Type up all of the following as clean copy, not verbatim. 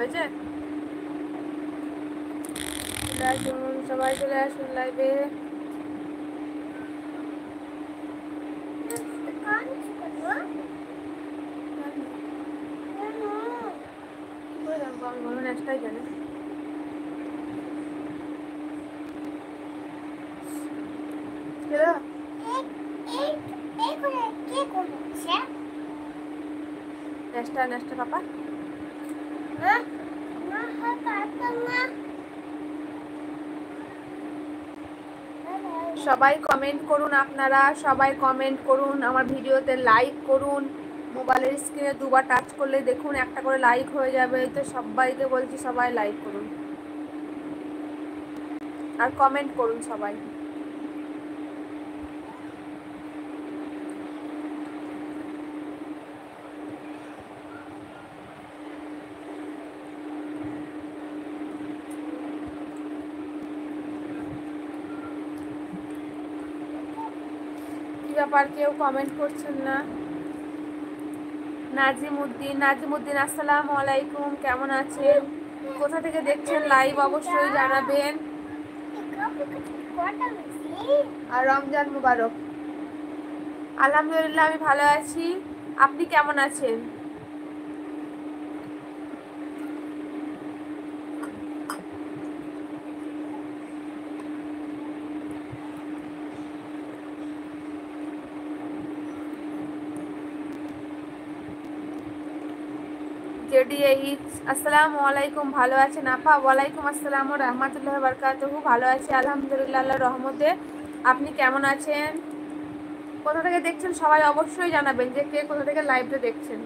হয়েছে? সবাই চলে আসুন লাইভে। নেক্সটাই জানে নেক্সটা পাপা সবাই কমেন্ট করুন, আপনারা সবাই কমেন্ট করুন, আমার ভিডিওতে লাইক করুন। মোবাইলের স্ক্রিনে দুবার টাচ করলে দেখুন একটা করে লাইক হয়ে যাবে। তো সবাইকে বলছি সবাই লাইক করুন আর কমেন্ট করুন সবাই। কি ব্যাপার কেউ কমেন্ট করছেন না? নাজিমুদ্দিন আসসালামু আলাইকুম, কেমন আছেন? কোথা থেকে দেখছেন লাইভ অবশ্যই জানাবেন। আর রমজান মুবারক। আলহামদুলিল্লাহ আমি ভালো আছি, আপনি কেমন আছেন? আসসালামু আলাইকুম, ভালো আছেন আপা? ওয়ালাইকুম আসসালাম ওয়া রাহমাতুল্লাহি ওয়া বারাকাতুহু। ভালো আছি আলহামদুলিল্লাহ আল্লাহর রহমতে। আপনি কেমন আছেন? কোথা থেকে দেখছেন সবাই অবশ্যই জানাবেন যে কে কোথা থেকে লাইভটা দেখছেন।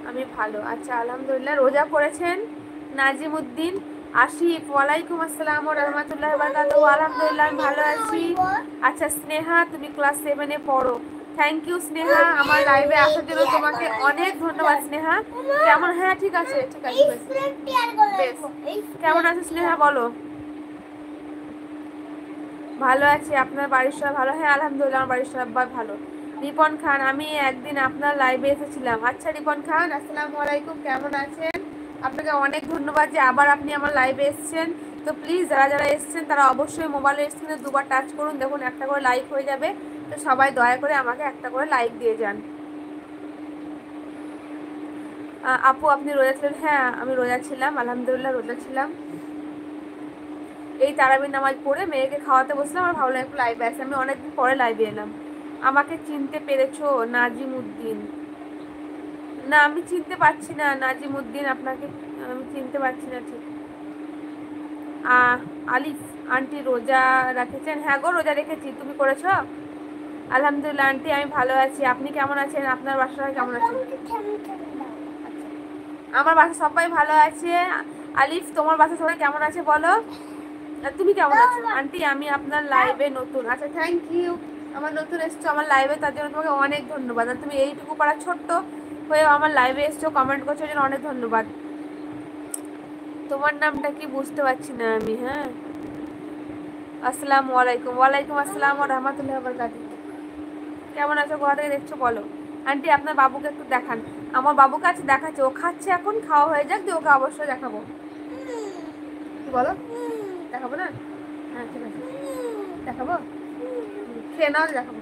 আমি ভালো, আচ্ছা আলহামদুলিল্লাহ। রোজা করেছেন? নাজিমুদ্দিন আশিফ, ওয়ালাইকুম আসসালাম ওয়া রাহমাতুল্লাহি ওয়া বারাকাতুহু। আলহামদুলিল্লাহ আমি ভালো আছি। আচ্ছা স্নেহা, তুমি ক্লাস 7-এ পড়ো। থ্যাংক ইউ স্নেহা, আমার লাইভে আসার জন্য তোমাকে অনেক ধন্যবাদ স্নেহা। কেমন? হ্যাঁ ঠিক আছে ঠিক আছে বেশ। কেমন আছে স্নেহা বলো? ভালো আছি, আপনার বাড়ির সবাই ভালো? হ্যাঁ আলহামদুলিল্লাহ আমার বাড়ির সবাই ভালো। রিপন খান, আমি একদিন আপনার লাইভে এসেছিলাম। আচ্ছা রিপন খান আসসালামু আলাইকুম, কেমন আছেন? আপনাকে অনেক ধন্যবাদ যে আবার আপনি আমার লাইভে এসেছেন। তো প্লিজ যারা যারা এসেছেন তারা অবশ্যই মোবাইলের স্ক্রিনে দুবার টাচ করুন, দেখুন একটা করে লাইক হয়ে যাবে। তো সবাই দয়া করে আমাকে একটা করে লাইক দিয়ে যান। আপু আপনি রোজা ছিলেন? হ্যাঁ আমি রোজা ছিলাম, আলহামদুলিল্লাহ রোজা ছিলাম। এই তারাবির নামাজ পড়ে মেয়েকে খাওয়াতে বসলাম আর ভাবলাম একটু লাইভে আসি। আমি অনেকদিন পরে লাইভে এলাম। আমাকে চিনতে পেরেছো নাজিমুদ্দিন? না আমি চিনতে পারছি না নাজিমুদ্দিন, আপনাকে আমি চিনতে পারছি না ঠিক। আলিফ আন্টি রোজা রেখেছেন? হ্যাঁ গো রোজা রেখেছি, তুমি করেছো? আলহামদুলিল্লাহ আন্টি আমি ভালো আছি, আপনি কেমন আছেন? আপনার বাসায় কেমন আছেন? আমার বাসা সবাই ভালো আছে। আলিফ তোমার বাসা সবাই কেমন আছে বলো? তুমি কেমন আছো? আন্টি আমি আপনার লাইভে নতুন। আচ্ছা থ্যাংক ইউ, আমার নতুন এসছো আমার লাইভে, তার জন্য তোমাকে অনেক ধন্যবাদ। আর তুমি এইটুকু পারা ছোট্ট হয়ে আমার লাইভে এসছো, কমেন্ট করছো, জন্য অনেক ধন্যবাদ। তোমার নামটা কি বুঝতে পারছি না আমি। হ্যাঁ আসসালামু আলাইকুম। ওয়ালাইকুম আসসালাম ওয়া রাহমাতুল্লাহি ওয়া বারাকাতুহু। কেমন আছো, কোথা থেকে দেখছো বলো? আন্টি আপনার বাবুকে একটু দেখান। আমার বাবুকে আছে দেখাচ্ছে, ও খাচ্ছে এখন, খাওয়া হয়ে যাক দিয়ে ওকে অবশ্যই দেখাবো। কি বলো? দেখাবো না? হ্যাঁ ঠিক আছে দেখাবো, খেয়ে নাও দেখাবো।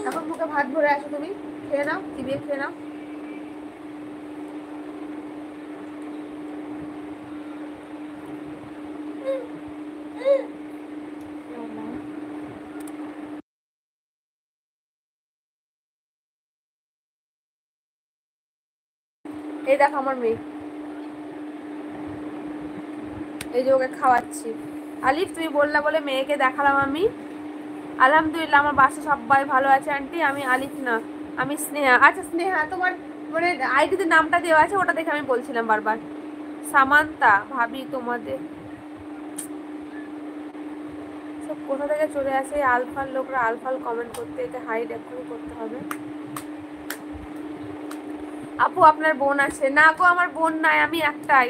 এখন মুখে ভাত ভরে আসো, তুমি খেয়ে নাও, চিবিয়ে খেয়ে নাও। এই দেখো আমার মেয়ে, এই যে ওকে খাওয়াচ্ছি। আলিফ তুমি বললা বলে মেয়েকে দেখালাম আমি। আলহামদুলিল্লাহ আমার বাসা সবাই ভালো আছে আন্টি। আমি আলিফ না, আমি স্নেহা। আচ্ছা স্নেহা তোমার মানে আইডিতে নামটা দেওয়া আছে, ওটা দেখে আমি বলছিলাম বারবার। সামান্তা ভাবি তোমাদের সব কোথা থেকে চলে আসে আলফাল লোকরা? আলফাল কমেন্ট করতে, একে হাইড এক্ষুনি করতে হবে। আপু আপনার বোন আছে? না গো আমার বোন নাই, আমি একটাই।